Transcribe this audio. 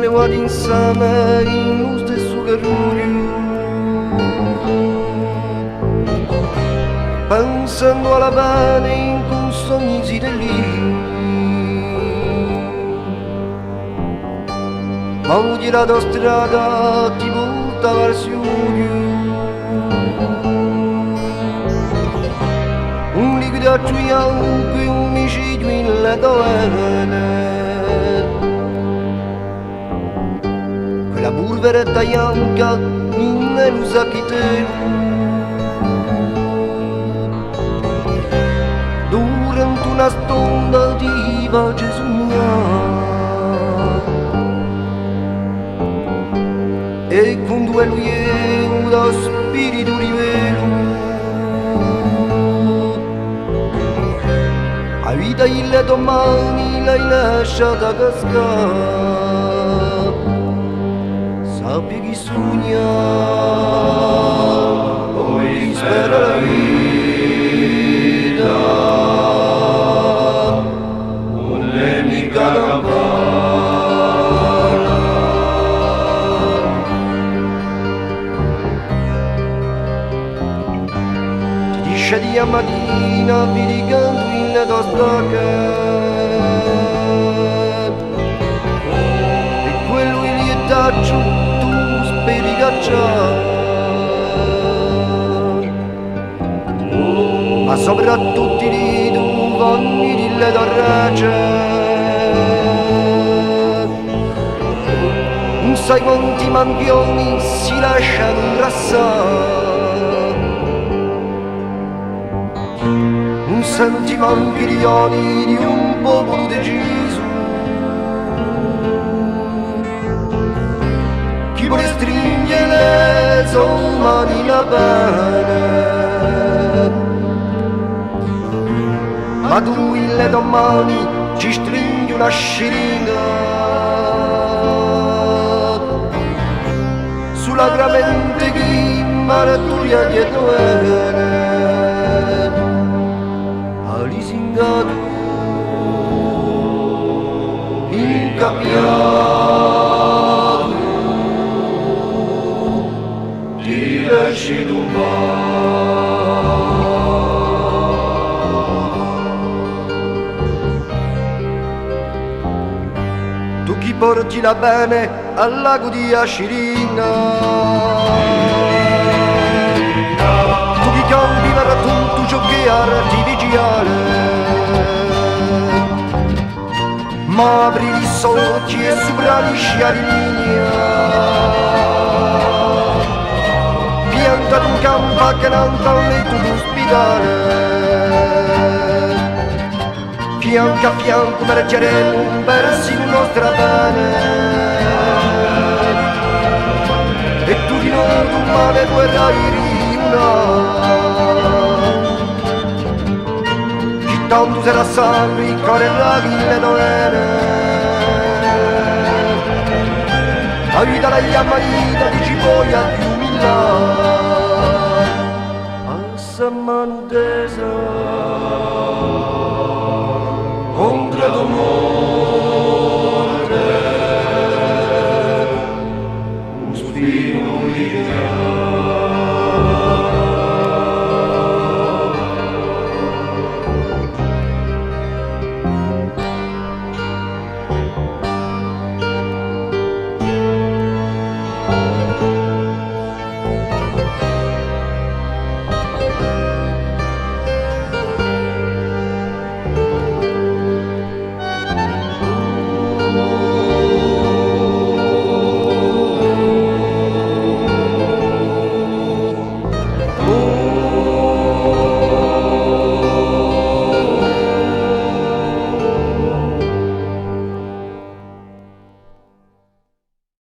levati insieme in lo stesso carruglio, pensando alla pena in consogni si lì. Ma ho girato strada ti porta verso un liquido bianco e un micidio in le dovene. Quella polveretta bianca in lo sacchitero, durante una stonda di pace sognata. E con due lui è da spirito rivelo, a vita le domani l'hai lasciata cascare. Sappi chi sogna, poi spera la vita, non è mica campana. Di a mattina viricando in d'ostacca e quello il lietaggio tu speri cacciare, ma soprattutto i tu vanni di le torrece non sai quanti manchioni si lasciano ingrassare. Non senti manchi gli oni di un popolo deciso, chi vuole stringere le mani la pena, ma tu in le domani ci stringi una sciringa sulla gramente che marattuia dietro vene. Alisingato, incappiato, ti lasci tu chi porti la bene al lago di Ascirina, tu chi cambi per tutto ciò che artificiale, ma apri gli occhi e sopra gli sciari linea, pianta un campo accanto al letto d'ospitale, fianco a fianco marceremo un persino nostra bene, e tu di noi tu male vorrai riunare, tanto sarà sangue il cuore e la villa dovere, la vita la chiama vita di cipolla più umilà, a sa mano tesa.